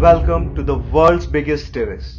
welcome to the world's biggest terrace.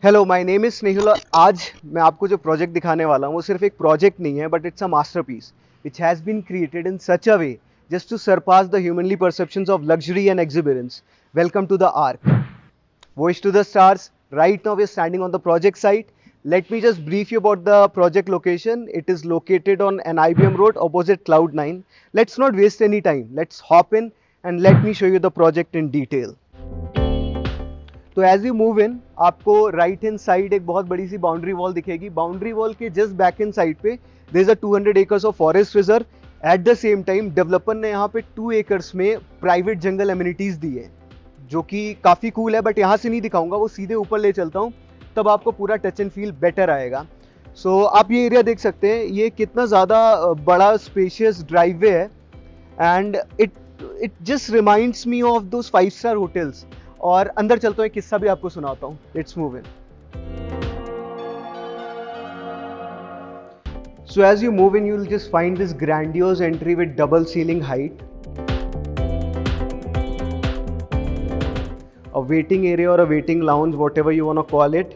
Hello, my name is Snehil. आज मैं आपको जो प्रोजेक्ट दिखाने वाला हूँ वो सिर्फ एक प्रोजेक्ट नहीं है, but it's a masterpiece which has been created in such a way just to surpass the humanly perceptions of luxury and exuberance. Welcome to the ark, voyage to the stars. Right now we are standing on the project site. Let me just brief you about the project location. It is located on an IBM road opposite Cloud9. Let's not waste any time. Let's hop in and let me show you the project in detail. तो as you move in, आपको right hand side एक बहुत बड़ी सी boundary wall दिखेगी. Boundary wall के just back hand side पे there is a 200 acres of forest reserve. At the same time developer ने यहाँ पे 2 एकर्स में प्राइवेट जंगल एमिनिटीज दी है, जो कि काफ़ी कूल है. बट यहाँ से नहीं दिखाऊंगा, वो सीधे ऊपर ले चलता हूँ, तब आपको पूरा टच एंड फील बेटर आएगा. सो आप ये एरिया देख सकते हैं, ये कितना ज़्यादा बड़ा स्पेशियस ड्राइववे है. And it just reminds me of those five-star hotels. और अंदर चलता हूँ, एक किस्सा भी आपको सुनाता हूँ. Let's move in. So as you move in, you'll just find this grandiose entry with double ceiling height, a waiting area or a waiting lounge, whatever you want to call it,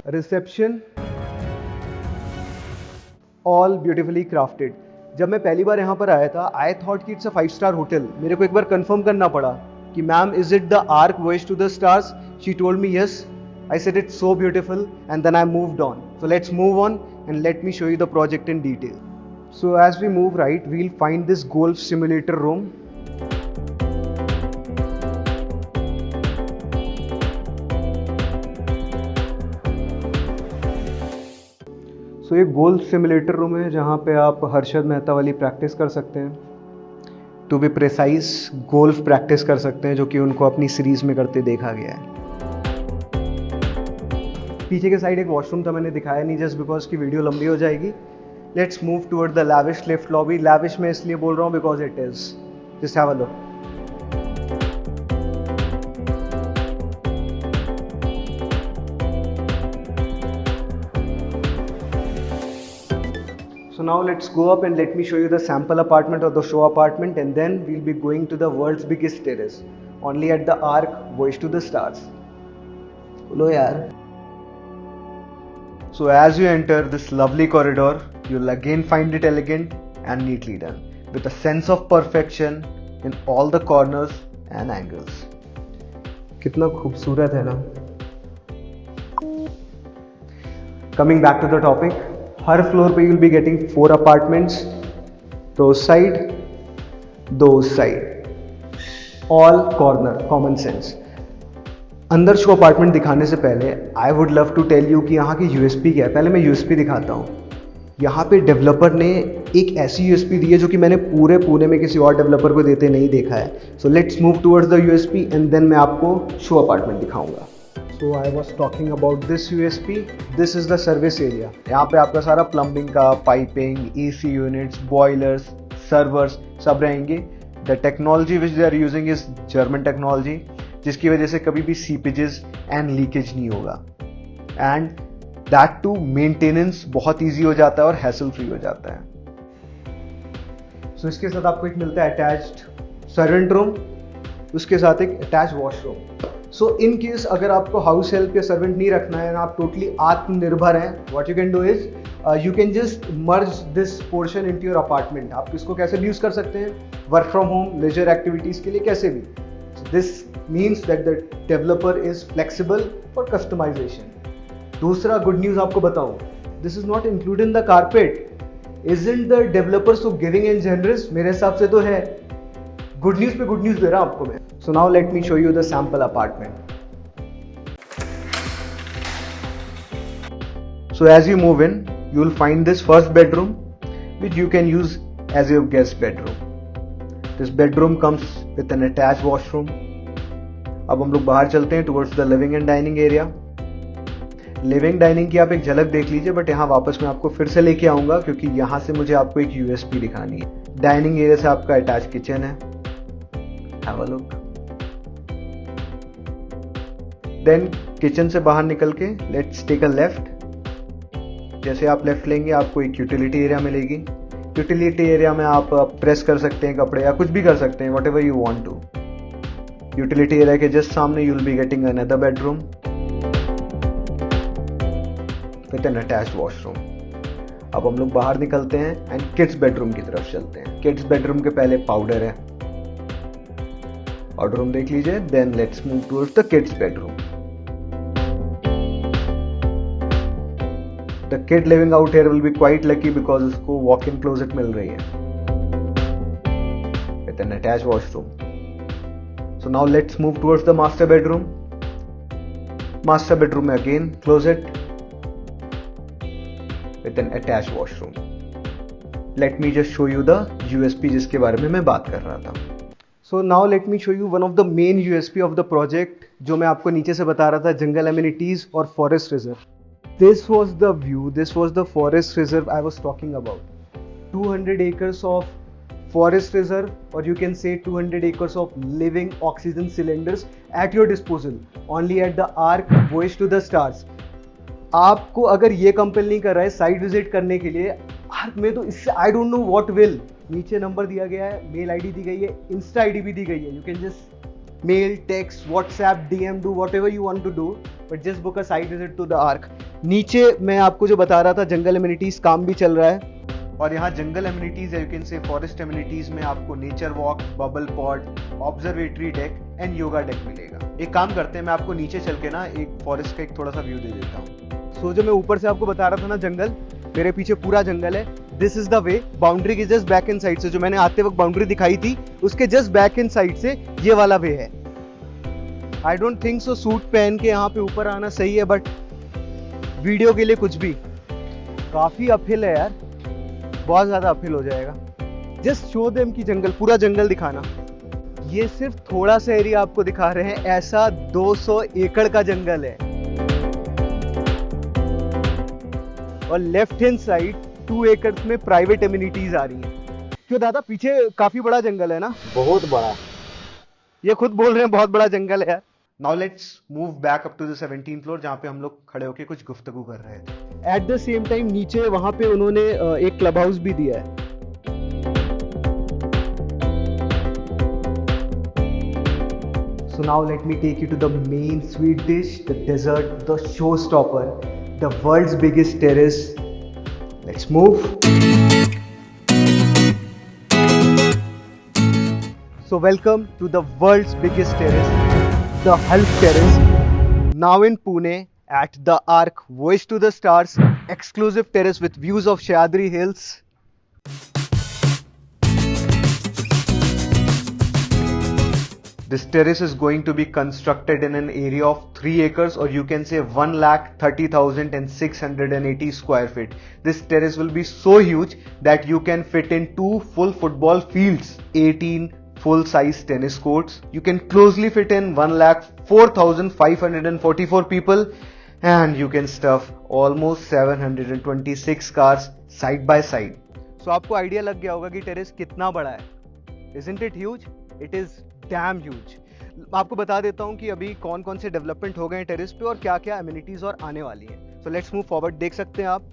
a reception, all beautifully crafted. जब मैं पहली बार यहाँ पर आया था, I thought कि it's a five star hotel. मेरे को एक बार कंफर्म करना पड़ा कि ma'am, is it the Arc voyage to the stars? She told me yes. I said it's so beautiful, and then I moved on. So let's move on and let me show you the project in detail. So as we move right, we'll find this golf simulator room. So ये golf simulator room है जहाँ पे आप हर्षद मेहता वाली practice कर सकते हैं. To be precise, golf practice कर सकते हैं, जो कि उनको अपनी सीरीज में करते देखा गया है. पीछे के साइड एक वॉशरूम था, मैंने दिखाया नहीं जस्ट बिकॉज की वीडियो लंबी हो जाएगी. Let's move toward the lavish lift lobby. Lavish में इसलिए बोल रहा हूँ because it is. Just have a look. So now let's go up and let me show you the sample apartment or the show apartment, and then we'll be going to the world's biggest terrace, only at the Arc, Voyage to the Stars. Hello yaar. So as you enter this lovely corridor, you'll again find it elegant and neatly done, with a sense of perfection in all the corners and angles. कितना खूबसूरत है ना. Coming back to the topic, her floor पे you'll be getting 4 apartments, those side, all corner, common sense. अंदर show apartment दिखाने से पहले I would love to tell you कि यहाँ की यूएसपी क्या है. पहले मैं यूएसपी दिखाता हूँ. यहाँ पे डेवलपर ने एक ऐसी यूएसपी दी है जो कि मैंने पूरे पुणे में किसी और डेवलपर को देते नहीं देखा है. So let's move towards the USP and then मैं आपको शो अपार्टमेंट दिखाऊंगा. So I was talking about this USP. This is the service area. यहाँ पे आपका सारा प्लम्बिंग का, piping, AC units, boilers, servers सब रहेंगे. The technology which they are using is German technology, जिसकी वजह से कभी भी सीपेजेस एंड लीकेज नहीं होगा. एंड दैट टू मेंटेनेंस बहुत इजी हो जाता है और हैसल फ्री हो जाता है. सो इसके साथ आपको एक मिलता है अटैच्ड सर्वेंट रूम, उसके साथ एक attach washroom. So in case अगर आपको हाउस हेल्प या सर्वेंट नहीं रखना है, आप टोटली आत्मनिर्भर हैं, what you can do is you can just merge this portion into your apartment. आप इसको कैसे भी यूज कर सकते हैं, work from home, leisure activities के लिए, कैसे भी. This means that the developer is flexible for customization. दूसरा गुड न्यूज आपको बताऊं, this is not included in the carpet. Isn't the developer so giving and generous? मेरे हिसाब से तो है. गुड न्यूज पे गुड न्यूज दे रहा हूं आपको मैं. So now let me show you the sample apartment. So as you move in, you will find this first bedroom, which you can use as your guest bedroom. This bedroom comes with an attached washroom. अब हम लोग बाहर चलते हैं towards the living and dining area. Living dining की आप एक झलक देख लीजिए, बट यहाँ वापस मैं आपको फिर से लेके आऊंगा क्योंकि यहाँ से मुझे आपको एक यूएसपी दिखानी है. डाइनिंग एरिया से आपका अटैच किचन है. Have a look. Then kitchen से बाहर निकल के लेट्स टेक अ लेफ्ट. जैसे आप लेफ्ट लेंगे आपको एक यूटिलिटी एरिया मिलेगी. यूटिलिटी एरिया में आप प्रेस कर सकते हैं कपड़े या कुछ भी कर सकते हैं, whatever you want to. Utility area के जस्ट सामने you will be getting another bedroom with an attached washroom. अब हम लोग बाहर निकलते हैं एंड किड्स बेडरूम की तरफ चलते हैं। किड्स बेडरूम के पहले पाउडर है, पाउडर रूम देख लीजिए, then let's move towards the kids bedroom. The kid living out here will be quite lucky because उसको वॉक इन क्लोजेट मिल रही है with an attached washroom. So now let's move towards the master bedroom. Master bedroom में again closet with an attached washroom. Let me just show you the USP जिसके बारे में मैं बात कर रहा था. So now let me show you one of the main USP of the project जो मैं आपको नीचे से बता रहा था, jungle amenities और forest reserve. This was the view, this was the forest reserve I was talking about. 200 acres of forest reserve, or you can say 200 acres of living oxygen cylinders at your disposal only at the Arc Voyage to the Stars. आपको अगर ये compel नहीं कर रहा है site visit करने के लिए आर्क में, तो इससे I don't know what will. नीचे नंबर दिया गया है, मेल आईडी दी गई है, इंस्टा आईडी भी दी गई है। You can just mail, text, WhatsApp, DM, do whatever you want to do, but just book a site visit to the Arc. नीचे मैं आपको जो बता रहा था जंगल एमिनिटीज काम भी चल रहा है, और यहाँ जंगल एमिनिटीज है, you can say forest amenities में आपको nature walk, bubble pot, observatory deck and yoga deck मिलेगा। एक काम करते हैं, मैं आपको नीचे चल के ना एक फॉरेस्ट का एक थोड़ा सा व्यू दे देता हूँ। सो जो मैं ऊपर से आपको बता रहा था ना जंगल, मेरे पीछे पूरा जंगल है। This is the way, boundary की जस्ट बैक एंड साइड से, जो मैंने आते वक्त बाउंड्री दिखाई थी उसके जस्ट बैक एंड साइड से ये वाला वे है। I don't think so suit पहन के यहाँ पे ऊपर आना सही है, बट वीडियो के लिए कुछ भी। काफी अपहिल है यार, बहुत ज्यादा अपहिल हो जाएगा। जस्ट शो देम की जंगल, पूरा जंगल दिखाना। ये सिर्फ थोड़ा सा एरिया आपको दिखा रहे हैं, ऐसा 200 एकड़ का जंगल है। और लेफ्ट हैंड साइड 2 एकड़ में प्राइवेट एमिनिटीज आ रही हैं। क्यों दादा, पीछे काफी बड़ा जंगल है ना? बहुत बड़ा। ये खुद बोल रहे हैं बहुत बड़ा जंगल है यार। Now let's move back up to the 17th floor, जहाँ पे हम लोग खड़े होके कुछ गुफ्तगू कर रहे थे। एट द सेम टाइम नीचे वहां पे उन्होंने एक क्लब हाउस भी दिया है। So now let me take you to the main sweet dish, the dessert, the showstopper, the world's biggest terrace. Let's move. So welcome to the world's biggest terrace, the Hulk Terrace, now in Pune at the Arc Voyage to the Stars, exclusive terrace with views of Sahyadri Hills. This terrace is going to be constructed in an area of 3 acres, or you can say 1,30,680 square feet. This terrace will be so huge that you can fit in 2 full football fields, 18 full-size tennis courts. You can closely fit in 1,04,544 people, and you can stuff almost 726 cars side by side. So आपको idea लग गया होगा कि terrace कितना बड़ा है। Isn't it huge? It is damn huge. आपको बता देता हूँ कि अभी कौन कौन से डेवलपमेंट हो गए हैं टेरेस पे और क्या क्या एमिनिटीज और आने वाली हैं। So let's move forward. देख सकते हैं आप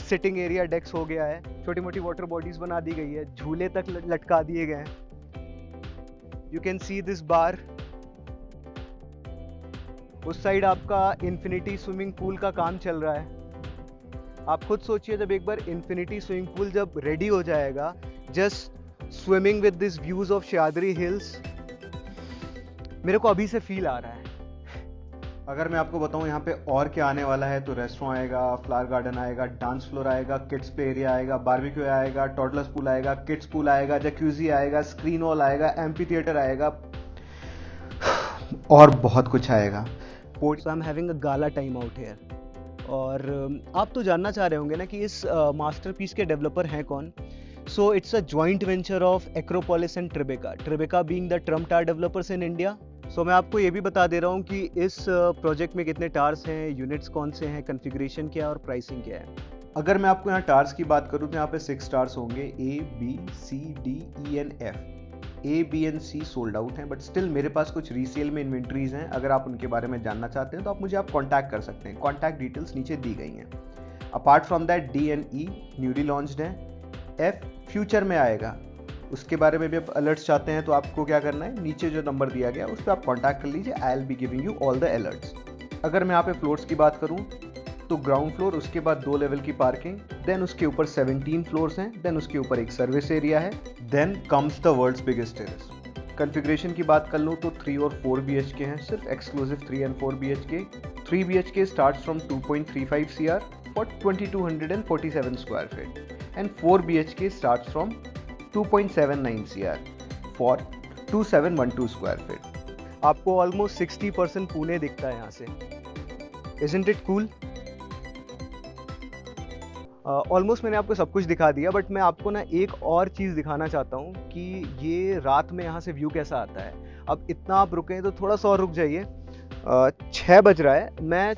सिटिंग एरिया डेस्क हो गया है, छोटी मोटी वाटर बॉडीज बना दी गई है, झूले तक लटका दिए गए हैं। You can see this bar. उस साइड आपका इन्फिनिटी स्विमिंग पूल का काम चल रहा है। आप खुद सोचिए, जब एक बार इन्फिनिटी स्विमिंग पूल जब रेडी हो जाएगा, just swimming with this views of Sahyadri hills, मेरे को अभी से फील आ रहा है। अगर मैं आपको बताऊं यहाँ पे और क्या आने वाला है, तो रेस्टोरेंट आएगा, फ्लावर गार्डन आएगा, डांस फ्लोर आएगा, किड्स प्ले एरिया आएगा, बारबेक्यू आएगा, टॉडलर्स पूल आएगा, किड्स पूल आएगा, जैक्यूजी आएगा, स्क्रीन वॉल आएगा, एम्पी थिएटर आएगा, और बहुत कुछ आएगा। So I'm having a gala time out here. और आप तो जानना चाह रहे होंगे ना कि इस मास्टरपीस के डेवलपर हैं कौन। So it's a joint venture of Acropolis and Tribeca. Tribeca being the Trump Tower developers in India. So मैं आपको ये भी बता दे रहा हूँ कि इस प्रोजेक्ट में कितने टावर्स हैं, यूनिट्स कौन से हैं, कॉन्फ़िगरेशन क्या है और प्राइसिंग क्या है। अगर मैं आपको यहाँ टावर्स की बात करूँ तो यहाँ पे 6 टावर्स होंगे, A, B, C, D, E and F. A, B and C sold out हैं, बट स्टिल मेरे पास कुछ रीसेल में इन्वेंट्रीज हैं। अगर आप उनके बारे में जानना चाहते हैं तो आप मुझे कॉन्टैक्ट कर सकते हैं। कॉन्टैक्ट डिटेल्स नीचे दी गई हैं। Apart from that D and E newly launched हैं। F फ्यूचर में आएगा, उसके बारे में भी आप अलर्ट्स चाहते हैं तो आपको क्या करना है, नीचे जो नंबर दिया गया उस पर आप कॉन्टैक्ट कर लीजिए। I will be giving you all the alerts. अगर मैं यहाँ पे फ्लोर्स की बात करूँ तो ग्राउंड फ्लोर, उसके बाद 2 लेवल की पार्किंग, देन उसके ऊपर 17 फ्लोर्स हैं, देन उसके ऊपर एक सर्विस एरिया है, then comes the world's biggest terrace. Configuration की बात कर लूँ तो 3 और 4 BHK हैं, सिर्फ exclusive 3 and 4 BHK। 3 BHK starts from 2.35 CR for 2247 square feet and 4 BHK starts from 2.79 CR for 2712 square feet। आपको ऑलमोस्ट 60% पुणे दिखता है यहाँ से। Isn't it cool? ऑलमोस्ट मैंने आपको सब कुछ दिखा दिया, बट मैं आपको ना एक और चीज़ दिखाना चाहता हूँ कि ये रात में यहाँ से व्यू कैसा आता है। अब इतना आप रुके हैं तो थोड़ा सा और रुक जाइए। 6 बज रहा है, मैं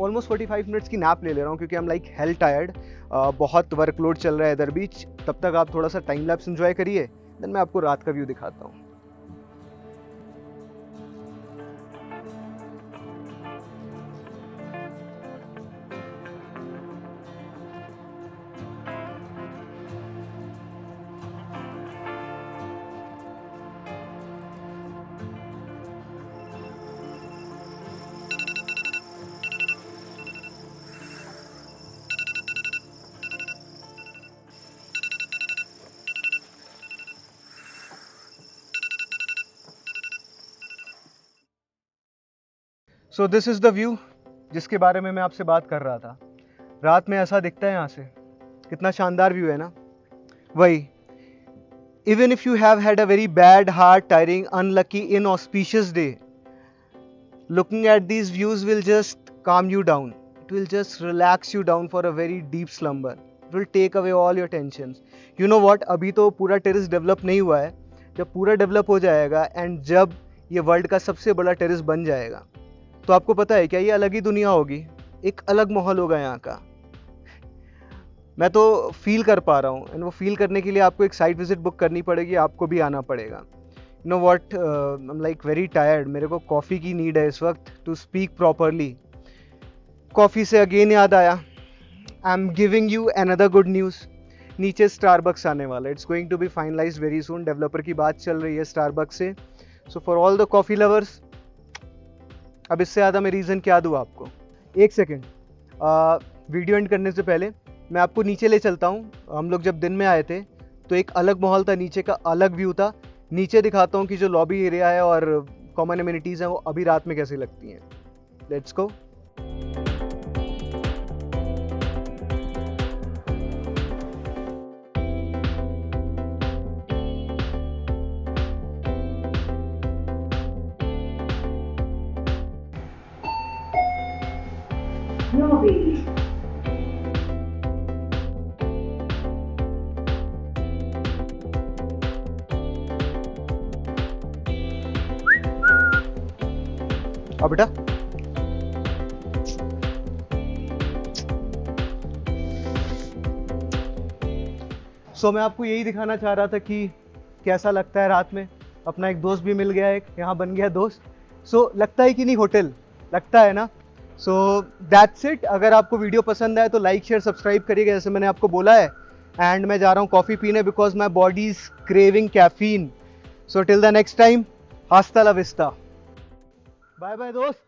ऑलमोस्ट 45 मिनट्स की नैप ले रहा हूँ क्योंकि आई एम लाइक हेल टायर्ड। बहुत वर्कलोड चल रहा है इधर बीच। तब तक आप थोड़ा सा टाइम लैप्स एंजॉय करिए, देन मैं आपको रात का व्यू दिखाता हूँ। So this is the view जिसके बारे में मैं आपसे बात कर रहा था। रात में ऐसा दिखता है यहाँ से, कितना शानदार व्यू है ना। वही, even if you have had a very bad, hard, tiring, unlucky, inauspicious day, looking at these views will just calm you down. It will just relax you down for a very deep slumber. It will take away all your tensions. You know what? अभी तो पूरा terrace develop नहीं हुआ है। जब पूरा develop हो जाएगा एंड जब ये वर्ल्ड का सबसे बड़ा टेरेस बन जाएगा तो आपको पता है क्या, ये अलग ही दुनिया होगी, एक अलग माहौल होगा यहाँ का। मैं तो फील कर पा रहा हूँ, एंड वो फील करने के लिए आपको एक साइट विजिट बुक करनी पड़ेगी, आपको भी आना पड़ेगा। You know what, I am like very tired, मेरे को कॉफ़ी की नीड है इस वक्त टू स्पीक प्रॉपरली। कॉफ़ी से अगेन याद आया, I am giving you another good news. नीचे स्टारबक्स आने वाला है, it's going to be finalised very soon. Developer की बात चल रही है स्टारबक्स से। So for all the coffee lovers, अब इससे ज़्यादा मैं रीज़न क्या दूँ आपको। एक सेकेंड, वीडियो एंड करने से पहले मैं आपको नीचे ले चलता हूँ। हम लोग जब दिन में आए थे तो एक अलग माहौल था, नीचे का अलग व्यू था। नीचे दिखाता हूँ कि जो लॉबी एरिया है और कॉमन एमिनिटीज़ हैं वो अभी रात में कैसी लगती हैं। Let's go. अब बेटा मैं आपको यही दिखाना चाह रहा था कि कैसा लगता है रात में। अपना एक दोस्त भी मिल गया, एक यहाँ बन गया दोस्त। लगता है कि नहीं होटल, लगता है ना। That's it. अगर आपको वीडियो पसंद आए तो लाइक, शेयर, सब्सक्राइब करिएगा जैसे मैंने आपको बोला है। एंड मैं जा रहा हूँ कॉफ़ी पीने because my body is craving caffeine. Till the next time, हास्ता ला विस्ता। बाय बाय दोस्त।